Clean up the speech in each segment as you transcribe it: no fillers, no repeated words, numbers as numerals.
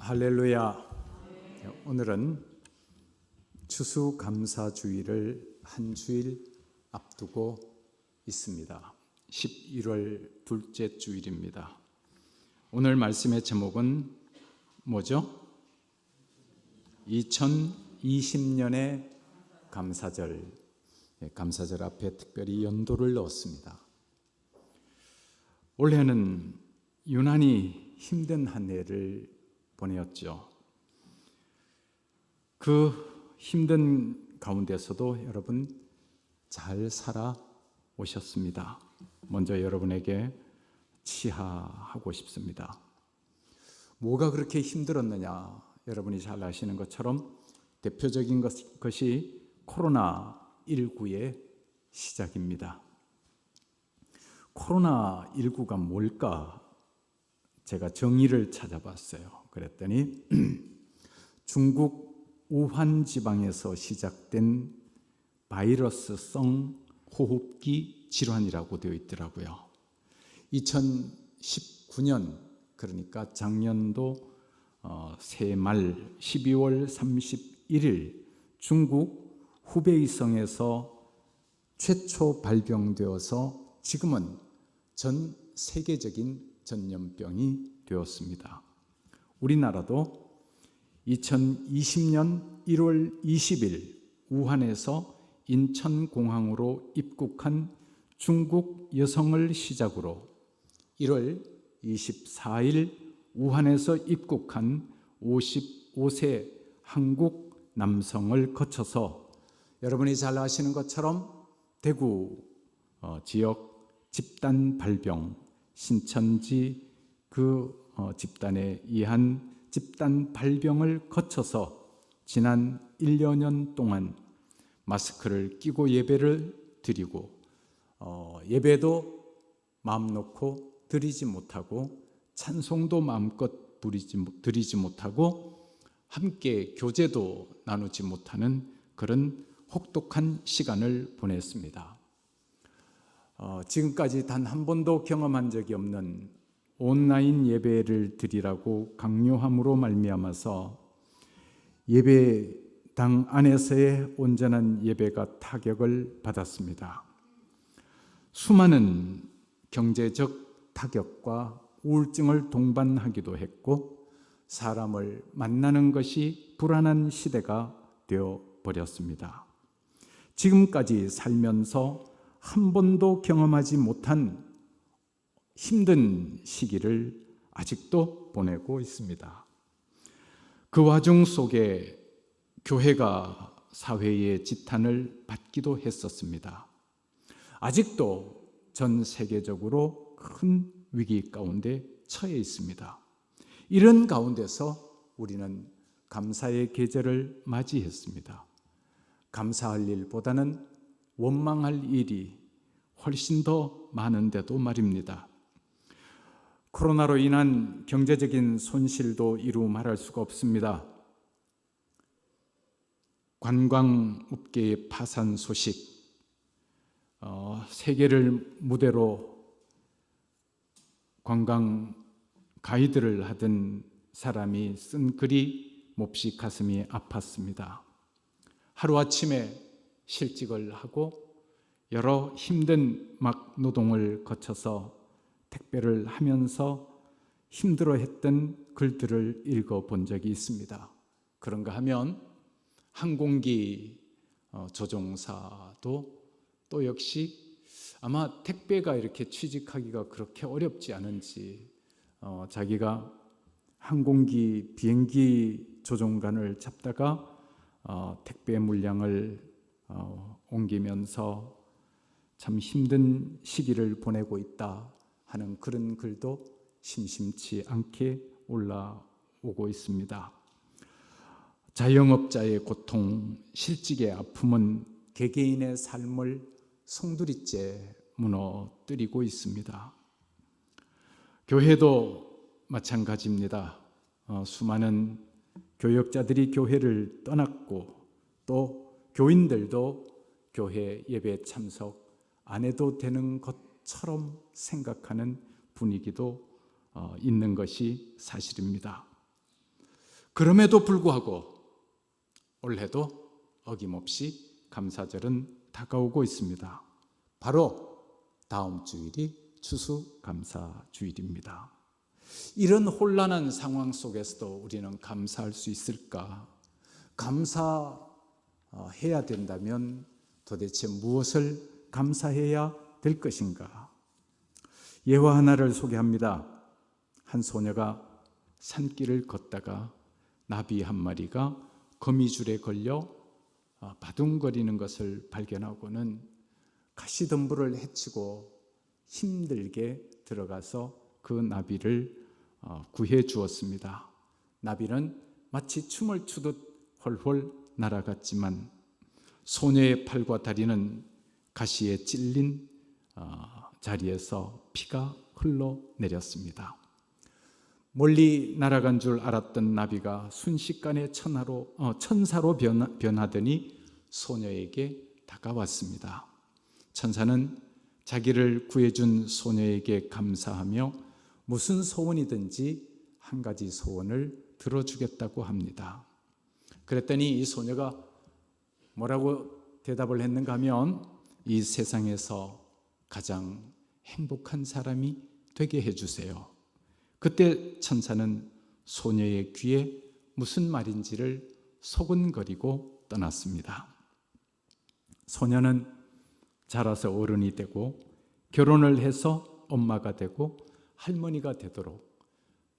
할렐루야. 오늘은 추수감사주일을 한 주일 앞두고 있습니다. 11월 둘째 주일입니다. 오늘 말씀의 제목은 뭐죠? 2020년의 감사절. 감사절 앞에 특별히 연도를 넣었습니다. 올해는 유난히 힘든 한 해를 보내었죠. 그 힘든 가운데서도 여러분 잘 살아오셨습니다. 먼저 여러분에게 치하하고 싶습니다. 뭐가 그렇게 힘들었느냐? 여러분이 잘 아시는 것처럼 대표적인 것이 코로나19의 시작입니다. 코로나19가 뭘까? 제가 정의를 찾아봤어요. 그랬더니 중국 우한 지방에서 시작된 바이러스성 호흡기 질환이라고 되어 있더라고요. 2019년, 그러니까 작년도 새말 12월 31일 중국 후베이성에서 최초 발병되어서 지금은 전 세계적인 전염병이 되었습니다. 우리나라도 2020년 1월 20일 우한에서 인천공항으로 입국한 중국 여성을 시작으로 1월 24일 우한에서 입국한 55세 한국 남성을 거쳐서 여러분이 잘 아시는 것처럼 대구 지역 집단 발병, 신천지 그 집단에 의한 집단 발병을 거쳐서 지난 1여 년 동안 마스크를 끼고 예배를 드리고 예배도 마음 놓고 드리지 못하고 찬송도 마음껏 드리지 못하고 함께 교제도 나누지 못하는 그런 혹독한 시간을 보냈습니다. 지금까지 단 한 번도 경험한 적이 없는 온라인 예배를 드리라고 강요함으로 말미암아서 예배당 안에서의 온전한 예배가 타격을 받았습니다. 수많은 경제적 타격과 우울증을 동반하기도 했고 사람을 만나는 것이 불안한 시대가 되어버렸습니다. 지금까지 살면서 한 번도 경험하지 못한 힘든 시기를 아직도 보내고 있습니다. 그 와중 속에 교회가 사회의 지탄을 받기도 했었습니다. 아직도 전 세계적으로 큰 위기 가운데 처해 있습니다. 이런 가운데서 우리는 감사의 계절을 맞이했습니다. 감사할 일보다는 원망할 일이 훨씬 더 많은데도 말입니다. 코로나로 인한 경제적인 손실도 이루 말할 수가 없습니다. 관광업계의 파산 소식, 세계를 무대로 관광 가이드를 하던 사람이 쓴 글이 몹시 가슴이 아팠습니다. 하루아침에 실직을 하고 여러 힘든 막 노동을 거쳐서 택배를 하면서 힘들어했던 글들을 읽어본 적이 있습니다. 그런가 하면 항공기 조종사도 또 역시 아마 택배가 이렇게 취직하기가 그렇게 어렵지 않은지 자기가 항공기 비행기 조종관을 잡다가 택배 물량을 옮기면서 참 힘든 시기를 보내고 있다 하는 그런 글도 심심치 않게 올라오고 있습니다. 자영업자의 고통, 실직의 아픔은 개개인의 삶을 송두리째 무너뜨리고 있습니다. 교회도 마찬가지입니다. 수많은 교역자들이 교회를 떠났고 또 교인들도 교회 예배 참석 안 해도 되는 것처럼 생각하는 분위기도 있는 것이 사실입니다. 그럼에도 불구하고 올해도 어김없이 감사절은 다가오고 있습니다. 바로 다음 주일이 추수감사주일입니다. 이런 혼란한 상황 속에서도 우리는 감사할 수 있을까? 감사해야 된다면 도대체 무엇을 감사해야 될 것인가? 예화 하나를 소개합니다. 한 소녀가 산길을 걷다가 나비 한 마리가 거미줄에 걸려 바둥거리는 것을 발견하고는 가시덤불을 헤치고 힘들게 들어가서 그 나비를 구해 주었습니다. 나비는 마치 춤을 추듯 훨훨 날아갔지만 소녀의 팔과 다리는 가시에 찔린 자리에서 피가 흘러내렸습니다. 멀리 날아간 줄 알았던 나비가 순식간에 천사로 변하더니 소녀에게 다가왔습니다. 천사는 자기를 구해준 소녀에게 감사하며 무슨 소원이든지 한 가지 소원을 들어주겠다고 합니다. 그랬더니 이 소녀가 뭐라고 대답을 했는가 하면 이 세상에서 가장 행복한 사람이 되게 해주세요. 그때 천사는 소녀의 귀에 무슨 말인지를 소근거리고 떠났습니다. 소녀는 자라서 어른이 되고 결혼을 해서 엄마가 되고 할머니가 되도록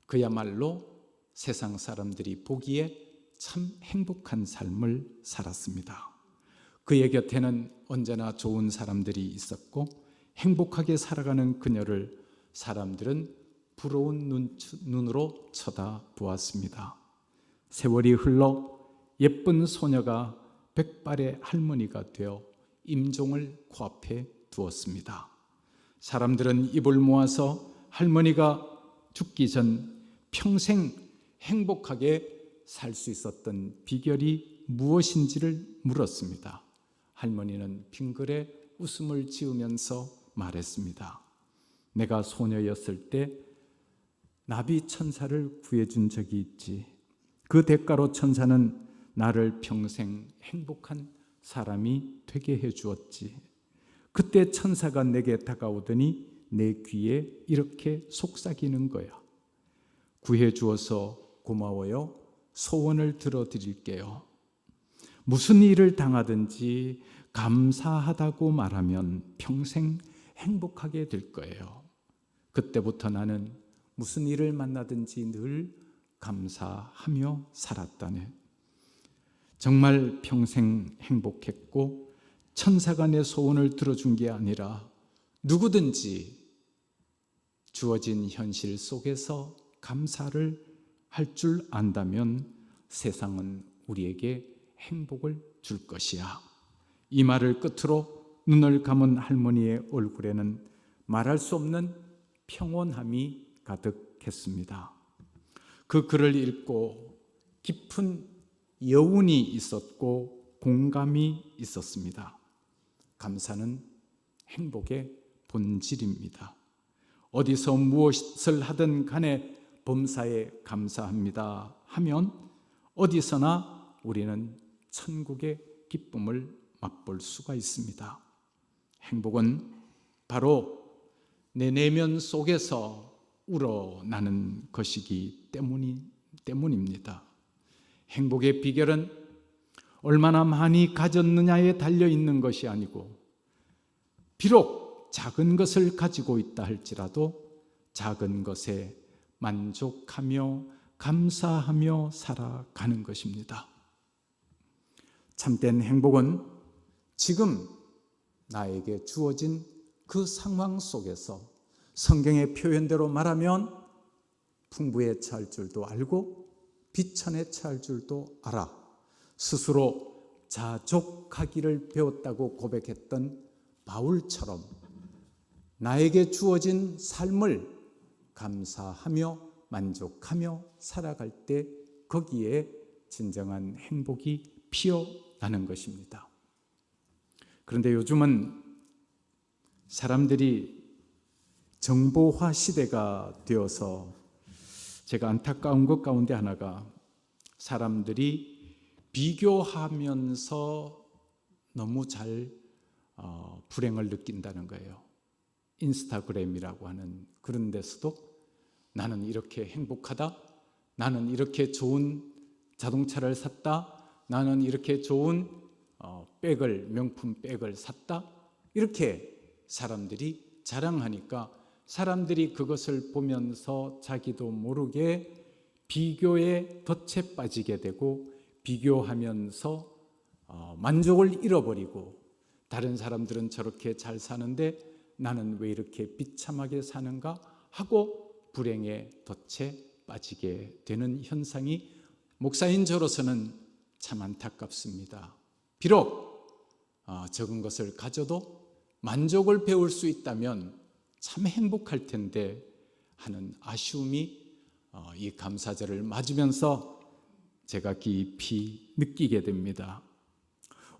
그야말로 세상 사람들이 보기에 참 행복한 삶을 살았습니다. 그의 곁에는 언제나 좋은 사람들이 있었고 행복하게 살아가는 그녀를 사람들은 부러운 눈으로 쳐다보았습니다. 세월이 흘러 예쁜 소녀가 백발의 할머니가 되어 임종을 코앞에 두었습니다. 사람들은 입을 모아서 할머니가 죽기 전 평생 행복하게 살 수 있었던 비결이 무엇인지를 물었습니다. 할머니는 빙그레 웃음을 지으면서 말했습니다. 내가 소녀였을 때 나비 천사를 구해준 적이 있지. 그 대가로 천사는 나를 평생 행복한 사람이 되게 해주었지. 그때 천사가 내게 다가오더니 내 귀에 이렇게 속삭이는 거야. 구해주어서 고마워요. 소원을 들어드릴게요. 무슨 일을 당하든지 감사하다고 말하면 평생 행복하게 될 거예요. 그때부터 나는 무슨 일을 만나든지 늘 감사하며 살았다네. 정말 평생 행복했고 천사가 내 소원을 들어준 게 아니라 누구든지 주어진 현실 속에서 감사를 할 줄 안다면 세상은 우리에게 행복을 줄 것이야. 이 말을 끝으로 눈을 감은 할머니의 얼굴에는 말할 수 없는 평온함이 가득했습니다. 그 글을 읽고 깊은 여운이 있었고 공감이 있었습니다. 감사는 행복의 본질입니다. 어디서 무엇을 하든 간에 범사에 감사합니다 하면 어디서나 우리는 천국의 기쁨을 맛볼 수가 있습니다. 행복은 바로 내 내면 속에서 우러나는 것이기 때문입니다. 행복의 비결은 얼마나 많이 가졌느냐에 달려 있는 것이 아니고 비록 작은 것을 가지고 있다 할지라도 작은 것에 만족하며 감사하며 살아가는 것입니다. 참된 행복은 지금 나에게 주어진 그 상황 속에서 성경의 표현대로 말하면 풍부에 처할 줄도 알고 비천에 처할 줄도 알아 스스로 자족하기를 배웠다고 고백했던 바울처럼 나에게 주어진 삶을 감사하며 만족하며 살아갈 때 거기에 진정한 행복이 피어나는 것입니다. 그런데 요즘은 사람들이 정보화 시대가 되어서 제가 안타까운 것 가운데 하나가 사람들이 비교하면서 너무 잘 불행을 느낀다는 거예요. 인스타그램이라고 하는 그런 데서도 나는 이렇게 행복하다, 나는 이렇게 좋은 자동차를 샀다, 나는 이렇게 좋은 명품 백을 샀다, 이렇게 사람들이 자랑하니까 사람들이 그것을 보면서 자기도 모르게 비교에 덫에 빠지게 되고 비교하면서 만족을 잃어버리고, 다른 사람들은 저렇게 잘 사는데 나는 왜 이렇게 비참하게 사는가 하고 불행의 덫에 빠지게 되는 현상이 목사인 저로서는 참 안타깝습니다. 비록 적은 것을 가져도 만족을 배울 수 있다면 참 행복할 텐데 하는 아쉬움이 이 감사절을 맞으면서 제가 깊이 느끼게 됩니다.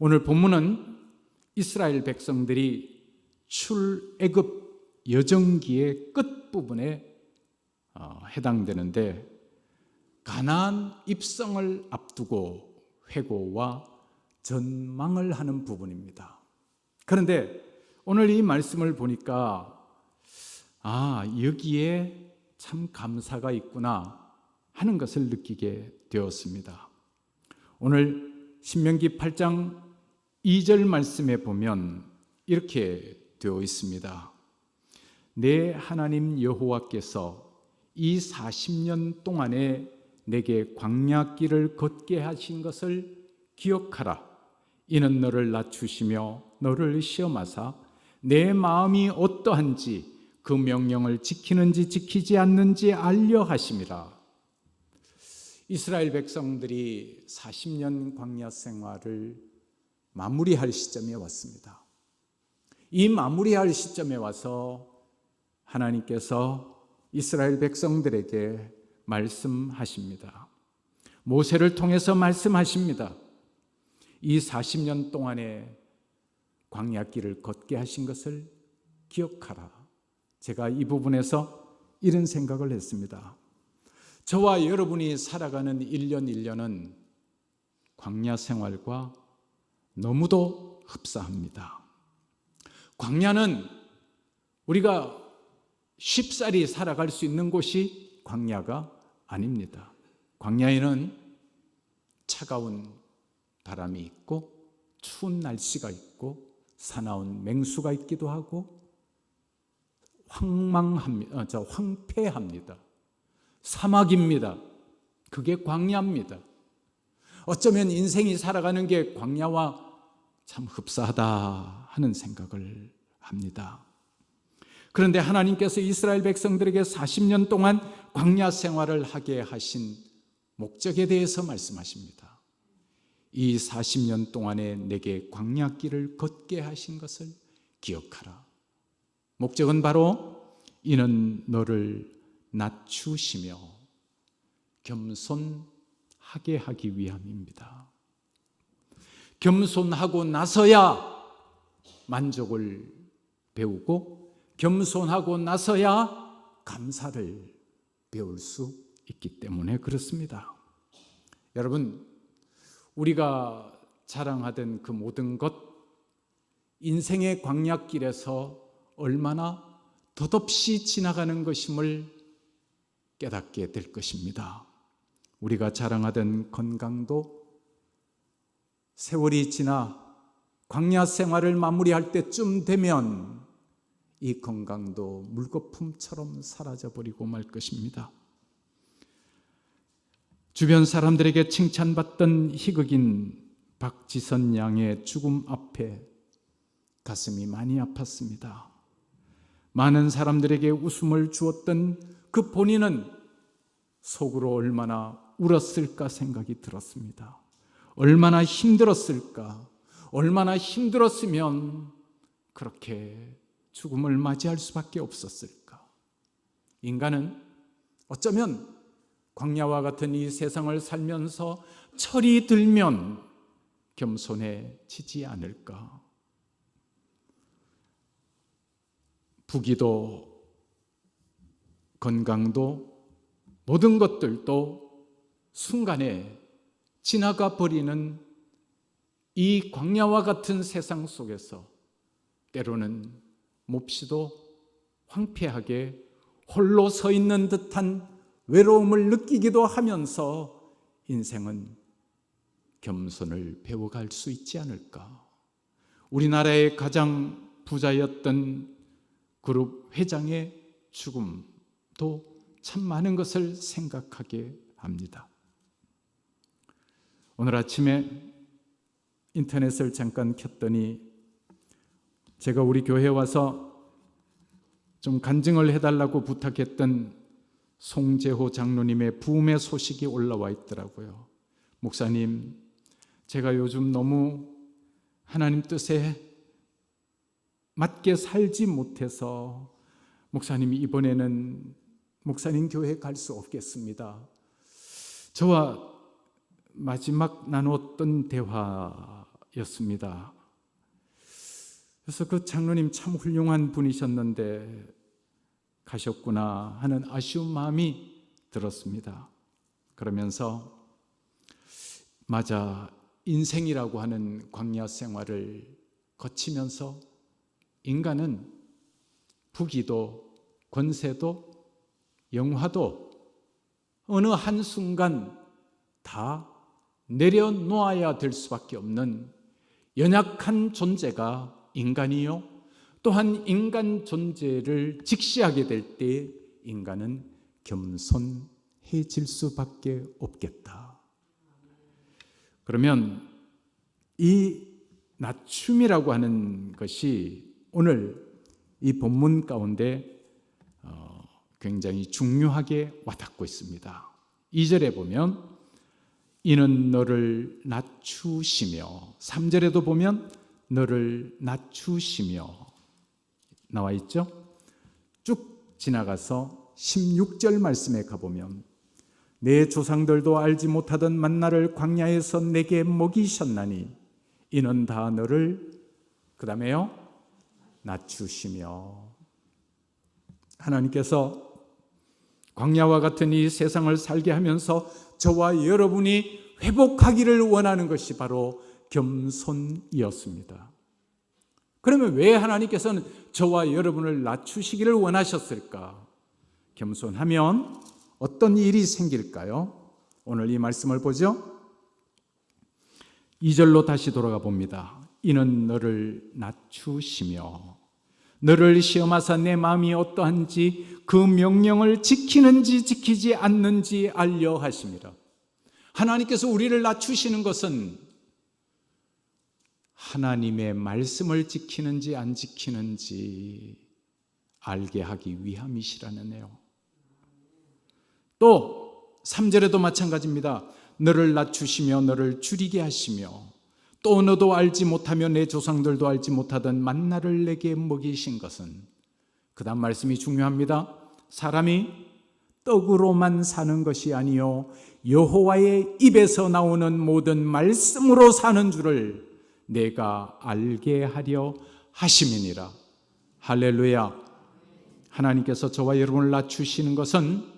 오늘 본문은 이스라엘 백성들이 출애굽 여정기의 끝부분에 해당되는데, 가나안 입성을 앞두고 회고와 전망을 하는 부분입니다. 그런데 오늘 이 말씀을 보니까 여기에 참 감사가 있구나 하는 것을 느끼게 되었습니다. 오늘 신명기 8장 2절 말씀에 보면 이렇게 되어 있습니다. 내 하나님 여호와께서 이 40년 동안에 내게 광야길을 걷게 하신 것을 기억하라. 이는 너를 낮추시며 너를 시험하사 내 마음이 어떠한지 그 명령을 지키는지 지키지 않는지 알려 하심이라. 이스라엘 백성들이 40년 광야 생활을 마무리할 시점에 왔습니다. 이 마무리할 시점에 와서 하나님께서 이스라엘 백성들에게 말씀하십니다. 모세를 통해서 말씀하십니다. 이 40년 동안에 광야길을 걷게 하신 것을 기억하라. 제가 이 부분에서 이런 생각을 했습니다. 저와 여러분이 살아가는 1년 1년은 광야 생활과 너무도 흡사합니다. 광야는 우리가 쉽사리 살아갈 수 있는 곳이 광야가 아닙니다. 광야에는 차가운 바람이 있고 추운 날씨가 있고 사나운 맹수가 있기도 하고 황폐합니다. 사막입니다. 그게 광야입니다. 어쩌면 인생이 살아가는 게 광야와 참 흡사하다 하는 생각을 합니다. 그런데 하나님께서 이스라엘 백성들에게 40년 동안 광야 생활을 하게 하신 목적에 대해서 말씀하십니다. 이 40년 동안에 내게 광야길을 걷게 하신 것을 기억하라. 목적은 바로 이는 너를 낮추시며 겸손하게 하기 위함입니다. 겸손하고 나서야 만족을 배우고 겸손하고 나서야 감사를 배울 수 있기 때문에 그렇습니다. 여러분, 우리가 자랑하던 그 모든 것, 인생의 광야길에서 얼마나 덧없이 지나가는 것임을 깨닫게 될 것입니다. 우리가 자랑하던 건강도 세월이 지나 광야 생활을 마무리할 때쯤 되면 이 건강도 물거품처럼 사라져버리고 말 것입니다. 주변 사람들에게 칭찬받던 희극인 박지선 양의 죽음 앞에 가슴이 많이 아팠습니다. 많은 사람들에게 웃음을 주었던 그 본인은 속으로 얼마나 울었을까 생각이 들었습니다. 얼마나 힘들었을까, 얼마나 힘들었으면 그렇게 죽음을 맞이할 수밖에 없었을까. 인간은 어쩌면 광야와 같은 이 세상을 살면서 철이 들면 겸손해지지 않을까. 부귀도 건강도 모든 것들도 순간에 지나가 버리는 이 광야와 같은 세상 속에서 때로는 몹시도 황폐하게 홀로 서 있는 듯한 외로움을 느끼기도 하면서 인생은 겸손을 배워갈 수 있지 않을까. 우리나라의 가장 부자였던 그룹 회장의 죽음도 참 많은 것을 생각하게 합니다. 오늘 아침에 인터넷을 잠깐 켰더니 제가 우리 교회에 와서 좀 간증을 해달라고 부탁했던 송재호 장로님의 부음의 소식이 올라와 있더라고요. 목사님, 제가 요즘 너무 하나님 뜻에 맞게 살지 못해서 목사님이 이번에는 목사님 교회에 갈 수 없겠습니다. 저와 마지막 나눴던 대화였습니다. 그래서 그 장로님 참 훌륭한 분이셨는데 가셨구나 하는 아쉬운 마음이 들었습니다. 그러면서 맞아, 인생이라고 하는 광야 생활을 거치면서 인간은 부귀도 권세도 영화도 어느 한순간 다 내려놓아야 될 수밖에 없는 연약한 존재가 인간이요, 또한 인간 존재를 직시하게 될 때 인간은 겸손해질 수밖에 없겠다. 그러면 이 낮춤이라고 하는 것이 오늘 이 본문 가운데 굉장히 중요하게 와닿고 있습니다. 2절에 보면 이는 너를 낮추시며, 3절에도 보면 너를 낮추시며 나와 있죠. 쭉 지나가서 16절 말씀에 가보면 내 조상들도 알지 못하던 만나를 광야에서 내게 먹이셨나니 이는 다 너를, 그 다음에요, 낮추시며. 하나님께서 광야와 같은 이 세상을 살게 하면서 저와 여러분이 회복하기를 원하는 것이 바로 겸손이었습니다. 그러면 왜 하나님께서는 저와 여러분을 낮추시기를 원하셨을까? 겸손하면 어떤 일이 생길까요? 오늘 이 말씀을 보죠. 2절로 다시 돌아가 봅니다. 이는 너를 낮추시며 너를 시험하사 내 마음이 어떠한지 그 명령을 지키는지 지키지 않는지 알려 하심이라. 하나님께서 우리를 낮추시는 것은 하나님의 말씀을 지키는지 안 지키는지 알게 하기 위함이시라네요. 또 3절에도 마찬가지입니다. 너를 낮추시며 너를 줄이게 하시며 또 너도 알지 못하며 내 조상들도 알지 못하던 만나를 내게 먹이신 것은, 그 다음 말씀이 중요합니다. 사람이 떡으로만 사는 것이 아니요 여호와의 입에서 나오는 모든 말씀으로 사는 줄을 내가 알게 하려 하심이니라. 할렐루야. 하나님께서 저와 여러분을 낮추시는 것은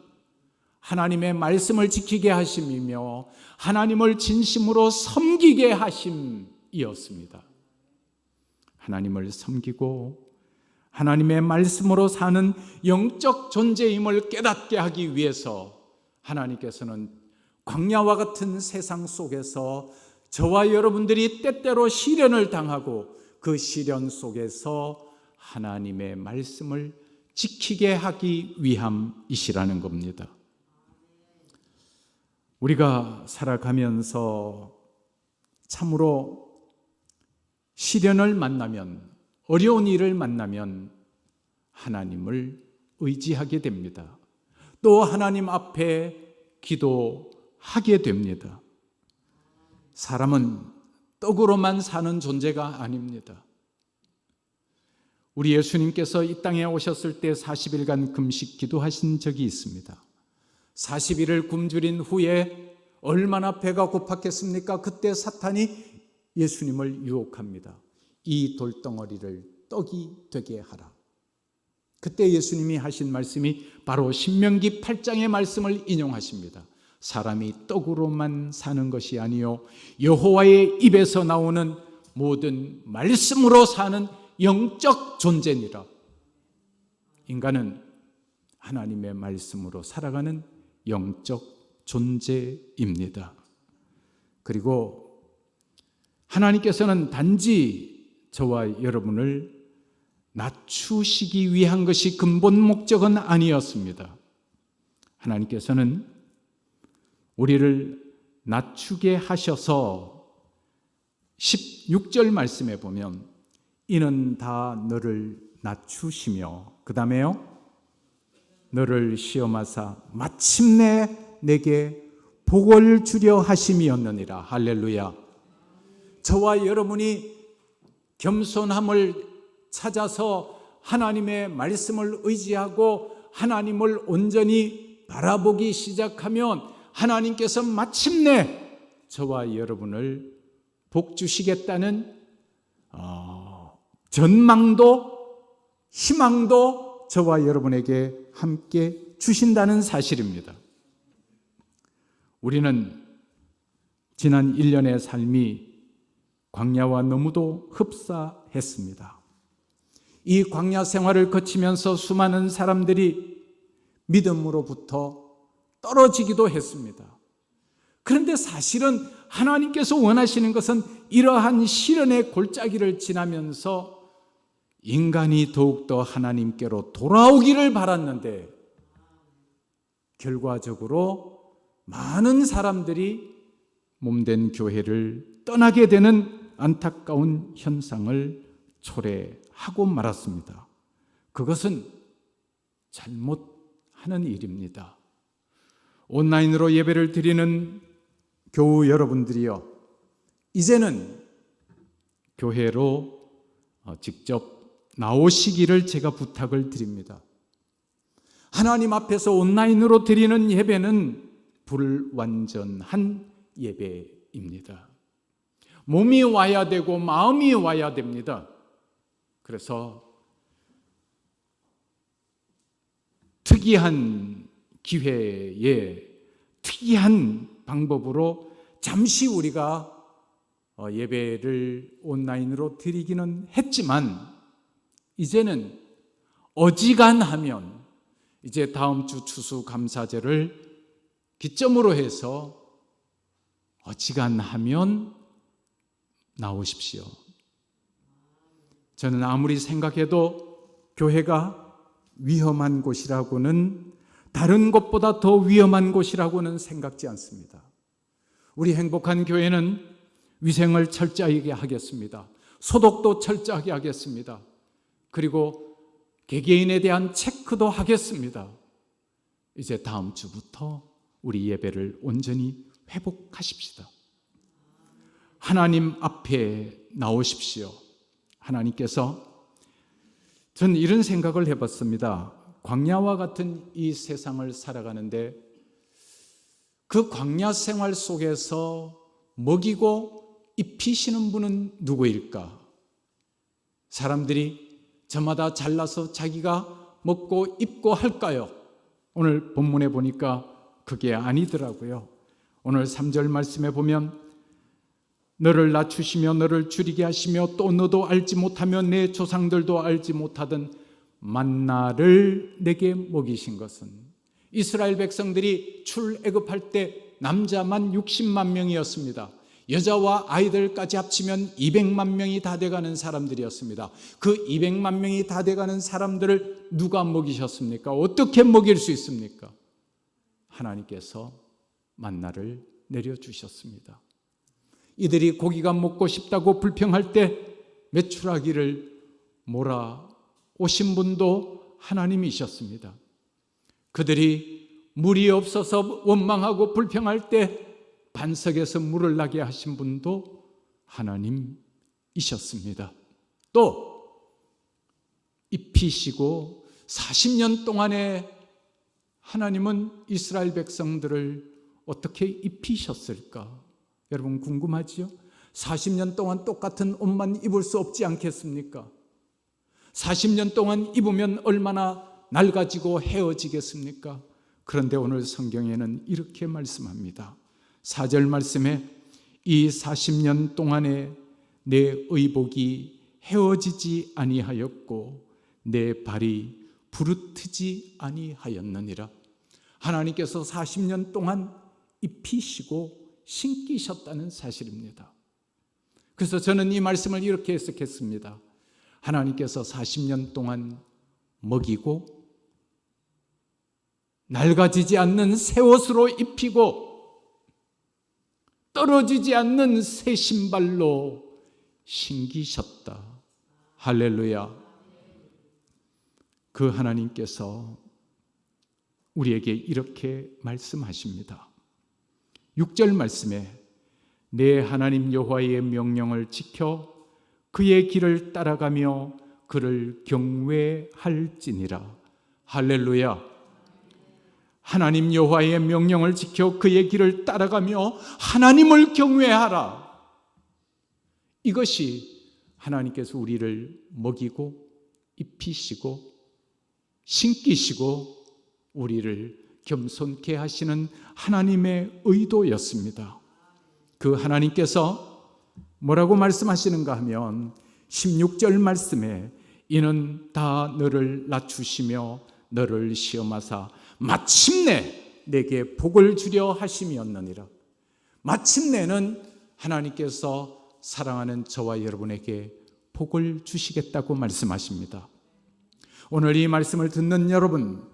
하나님의 말씀을 지키게 하심이며 하나님을 진심으로 섬기게 하심이었습니다. 하나님을 섬기고 하나님의 말씀으로 사는 영적 존재임을 깨닫게 하기 위해서 하나님께서는 광야와 같은 세상 속에서 저와 여러분들이 때때로 시련을 당하고 그 시련 속에서 하나님의 말씀을 지키게 하기 위함이시라는 겁니다. 우리가 살아가면서 참으로 시련을 만나면, 어려운 일을 만나면 하나님을 의지하게 됩니다. 또 하나님 앞에 기도하게 됩니다. 사람은 떡으로만 사는 존재가 아닙니다. 우리 예수님께서 이 땅에 오셨을 때 40일간 금식 기도하신 적이 있습니다. 40일을 굶주린 후에 얼마나 배가 고팠겠습니까? 그때 사탄이 예수님을 유혹합니다. 이 돌덩어리를 떡이 되게 하라. 그때 예수님이 하신 말씀이 바로 신명기 8장의 말씀을 인용하십니다. 사람이 떡으로만 사는 것이 아니요 여호와의 입에서 나오는 모든 말씀으로 사는 영적 존재니라. 인간은 하나님의 말씀으로 살아가는 영적 존재입니다. 그리고 하나님께서는 단지 저와 여러분을 낮추시기 위한 것이 근본 목적은 아니었습니다. 하나님께서는 우리를 낮추게 하셔서 16절 말씀에 보면 이는 다 너를 낮추시며 그 다음에요 너를 시험하사 마침내 내게 복을 주려 하심이었느니라. 할렐루야. 저와 여러분이 겸손함을 찾아서 하나님의 말씀을 의지하고 하나님을 온전히 바라보기 시작하면 하나님께서 마침내 저와 여러분을 복 주시겠다는 전망도 희망도 저와 여러분에게 함께 주신다는 사실입니다. 우리는 지난 1년의 삶이 광야와 너무도 흡사했습니다. 이 광야 생활을 거치면서 수많은 사람들이 믿음으로부터 떨어지기도 했습니다. 그런데 사실은 하나님께서 원하시는 것은 이러한 시련의 골짜기를 지나면서 인간이 더욱더 하나님께로 돌아오기를 바랐는데 결과적으로 많은 사람들이 몸된 교회를 떠나게 되는 안타까운 현상을 초래하고 말았습니다. 그것은 잘못하는 일입니다. 온라인으로 예배를 드리는 교우 여러분들이요, 이제는 교회로 직접 나오시기를 제가 부탁을 드립니다. 하나님 앞에서 온라인으로 드리는 예배는 불완전한 예배입니다. 몸이 와야 되고 마음이 와야 됩니다. 그래서 특이한 기회에 특이한 방법으로 잠시 우리가 예배를 온라인으로 드리기는 했지만 이제는 어지간하면 이제 다음 주 추수감사제를 기점으로 해서 어지간하면 나오십시오. 저는 아무리 생각해도 교회가 위험한 곳이라고는, 다른 곳보다 더 위험한 곳이라고는 생각지 않습니다. 우리 행복한 교회는 위생을 철저하게 하겠습니다. 소독도 철저하게 하겠습니다. 그리고 개개인에 대한 체크도 하겠습니다. 이제 다음 주부터 우리 예배를 온전히 회복하십시다. 하나님 앞에 나오십시오. 하나님께서, 저는 이런 생각을 해봤습니다. 광야와 같은 이 세상을 살아가는데 그 광야 생활 속에서 먹이고 입히시는 분은 누구일까? 사람들이 저마다 잘라서 자기가 먹고 입고 할까요? 오늘 본문에 보니까 그게 아니더라고요. 오늘 3절 말씀에 보면 너를 낮추시며 너를 줄이게 하시며 또 너도 알지 못하며 내 조상들도 알지 못하던 만나를 내게 먹이신 것은, 이스라엘 백성들이 출애굽할 때 남자만 60만 명이었습니다. 여자와 아이들까지 합치면 200만 명이 다 돼가는 사람들이었습니다. 그 200만 명이 다 돼가는 사람들을 누가 먹이셨습니까? 어떻게 먹일 수 있습니까? 하나님께서 만나를 내려주셨습니다. 이들이 고기가 먹고 싶다고 불평할 때 메추라기를 몰아오신 분도 하나님이셨습니다. 그들이 물이 없어서 원망하고 불평할 때 반석에서 물을 나게 하신 분도 하나님이셨습니다. 또 입히시고 40년 동안에 하나님은 이스라엘 백성들을 어떻게 입히셨을까? 여러분 궁금하지요? 40년 동안 똑같은 옷만 입을 수 없지 않겠습니까? 40년 동안 입으면 얼마나 낡아지고 헤어지겠습니까? 그런데 오늘 성경에는 이렇게 말씀합니다. 4절 말씀에 이 40년 동안에 내 의복이 헤어지지 아니하였고 내 발이 부르트지 아니하였느니라. 하나님께서 40년 동안 입히시고 신기셨다는 사실입니다. 그래서 저는 이 말씀을 이렇게 해석했습니다. 하나님께서 40년 동안 먹이고 낡아지지 않는 새 옷으로 입히고 떨어지지 않는 새 신발로 신기셨다. 할렐루야. 그 하나님께서 우리에게 이렇게 말씀하십니다. 6절 말씀에 내 하나님 여호와의 명령을 지켜 그의 길을 따라가며 그를 경외할지니라. 할렐루야. 하나님 여호와의 명령을 지켜 그의 길을 따라가며 하나님을 경외하라. 이것이 하나님께서 우리를 먹이고 입히시고 신기시고 우리를 겸손케 하시는 하나님의 의도였습니다. 그 하나님께서 뭐라고 말씀하시는가 하면 16절 말씀에 이는 다 너를 낮추시며 너를 시험하사 마침내 내게 복을 주려 하심이었느니라. 마침내는 하나님께서 사랑하는 저와 여러분에게 복을 주시겠다고 말씀하십니다. 오늘 이 말씀을 듣는 여러분,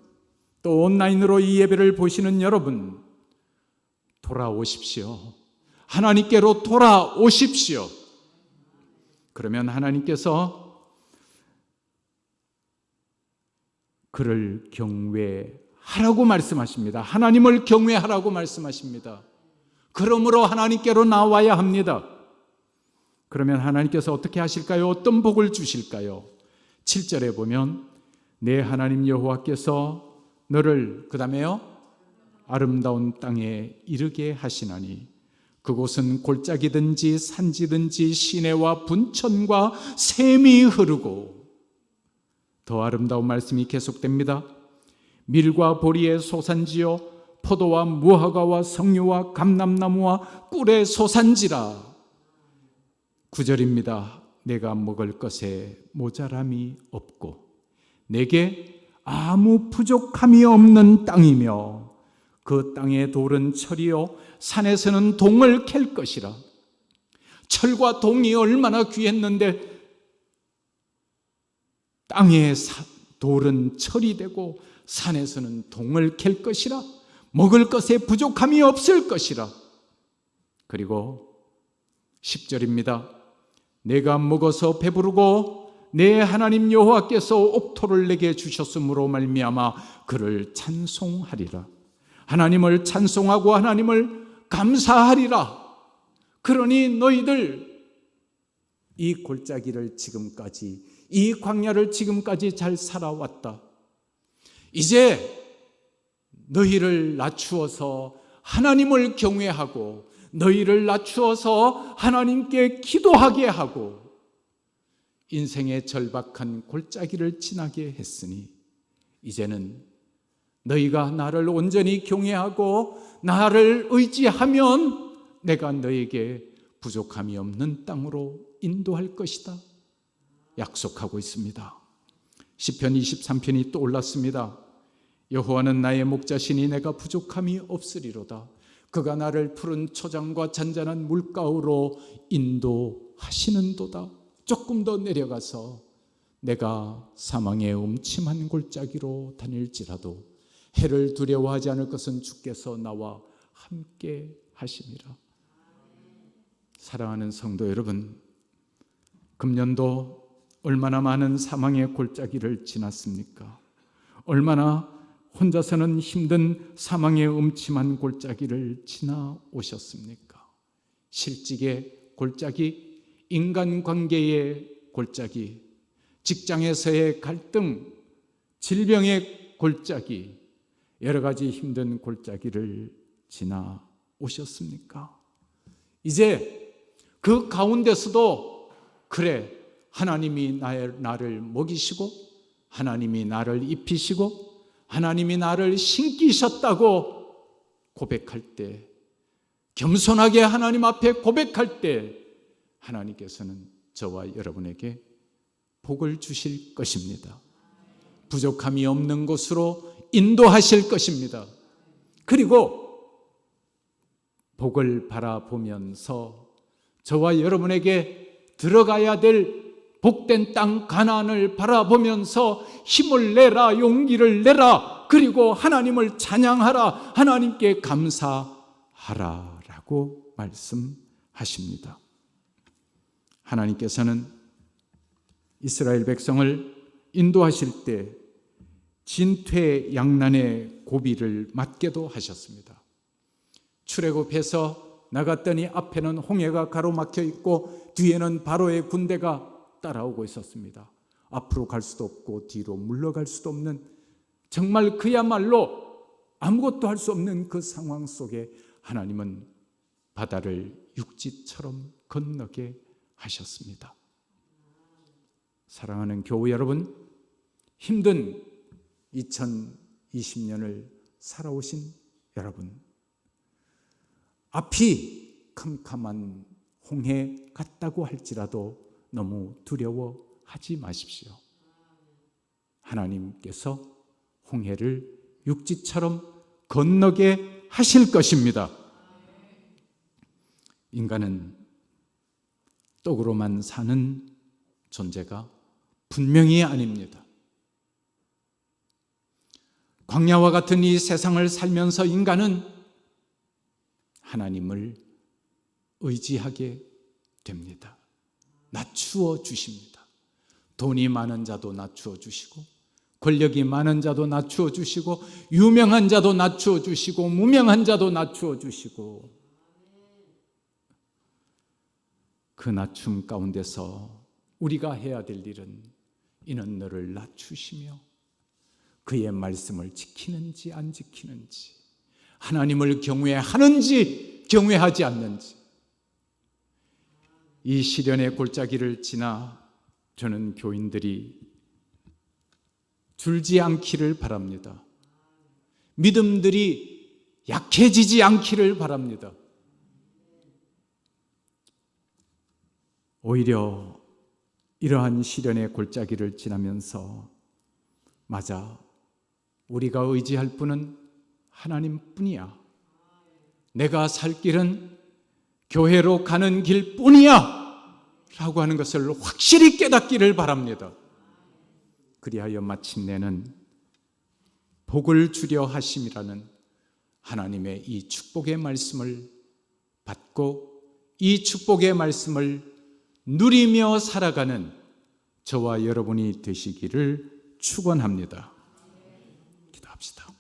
또 온라인으로 이 예배를 보시는 여러분, 돌아오십시오. 하나님께로 돌아오십시오. 그러면 하나님께서 그를 경외하라고 말씀하십니다. 하나님을 경외하라고 말씀하십니다. 그러므로 하나님께로 나와야 합니다. 그러면 하나님께서 어떻게 하실까요? 어떤 복을 주실까요? 7절에 보면 내 하나님 여호와께서 너를 그 다음에요 아름다운 땅에 이르게 하시나니 그곳은 골짜기든지 산지든지 시내와 분천과 샘이 흐르고, 더 아름다운 말씀이 계속됩니다. 밀과 보리의 소산지요 포도와 무화과와 석류와 감람나무와 꿀의 소산지라. 9절입니다. 내가 먹을 것에 모자람이 없고 내게 아무 부족함이 없는 땅이며 그 땅의 돌은 철이요 산에서는 동을 캘 것이라. 철과 동이 얼마나 귀했는데 땅의 돌은 철이 되고 산에서는 동을 캘 것이라. 먹을 것에 부족함이 없을 것이라. 그리고 10절입니다. 내가 먹어서 배부르고 내 하나님 여호와께서 옥토를 내게 주셨으므로 말미암아 그를 찬송하리라. 하나님을 찬송하고 하나님을 감사하리라. 그러니 너희들 이 골짜기를 지금까지, 이 광야를 지금까지 잘 살아왔다. 이제 너희를 낮추어서 하나님을 경외하고 너희를 낮추어서 하나님께 기도하게 하고 인생의 절박한 골짜기를 지나게 했으니 이제는 너희가 나를 온전히 경외하고 나를 의지하면 내가 너에게 부족함이 없는 땅으로 인도할 것이다 약속하고 있습니다. 시편 23편이 또 올랐습니다. 여호와는 나의 목자시니 내가 부족함이 없으리로다. 그가 나를 푸른 초장과 잔잔한 물가로 인도하시는도다. 조금 더 내려가서 내가 사망의 음침한 골짜기로 다닐지라도 해를 두려워하지 않을 것은 주께서 나와 함께 하심이라. 사랑하는 성도 여러분, 금년도 얼마나 많은 사망의 골짜기를 지났습니까? 얼마나 혼자서는 힘든 사망의 음침한 골짜기를 지나오셨습니까? 실직의 골짜기, 인간관계의 골짜기, 직장에서의 갈등, 질병의 골짜기, 여러 가지 힘든 골짜기를 지나오셨습니까? 이제 그 가운데서도 그래, 하나님이 나를 먹이시고 하나님이 나를 입히시고 하나님이 나를 신기셨다고 고백할 때, 겸손하게 하나님 앞에 고백할 때 하나님께서는 저와 여러분에게 복을 주실 것입니다. 부족함이 없는 곳으로 인도하실 것입니다. 그리고 복을 바라보면서 저와 여러분에게 들어가야 될 복된 땅 가나안을 바라보면서 힘을 내라, 용기를 내라, 그리고 하나님을 찬양하라, 하나님께 감사하라 라고 말씀하십니다. 하나님께서는 이스라엘 백성을 인도하실 때 진퇴양난의 고비를 맞게도 하셨습니다. 출애굽해서 나갔더니 앞에는 홍해가 가로막혀 있고 뒤에는 바로의 군대가 따라오고 있었습니다. 앞으로 갈 수도 없고 뒤로 물러갈 수도 없는, 정말 그야말로 아무것도 할 수 없는 그 상황 속에 하나님은 바다를 육지처럼 건너게 하셨습니다. 사랑하는 교우 여러분, 힘든 2020년을 살아오신 여러분, 앞이 캄캄한 홍해 같다고 할지라도 너무 두려워하지 마십시오. 하나님께서 홍해를 육지처럼 건너게 하실 것입니다. 인간은 떡으로만 사는 존재가 분명히 아닙니다. 광야와 같은 이 세상을 살면서 인간은 하나님을 의지하게 됩니다. 낮추어 주십니다. 돈이 많은 자도 낮추어 주시고, 권력이 많은 자도 낮추어 주시고, 유명한 자도 낮추어 주시고, 무명한 자도 낮추어 주시고, 그 낮춤 가운데서 우리가 해야 될 일은 이는 너를 낮추시며 그의 말씀을 지키는지 안 지키는지, 하나님을 경외하는지 경외하지 않는지, 이 시련의 골짜기를 지나 저는 교인들이 줄지 않기를 바랍니다. 믿음들이 약해지지 않기를 바랍니다. 오히려 이러한 시련의 골짜기를 지나면서, 맞아, 우리가 의지할 분은 하나님뿐이야, 내가 살 길은 교회로 가는 길뿐이야 라고 하는 것을 확실히 깨닫기를 바랍니다. 그리하여 마침내는 복을 주려 하심이라는 하나님의 이 축복의 말씀을 받고 이 축복의 말씀을 누리며 살아가는 저와 여러분이 되시기를 축원합니다. 기도합시다.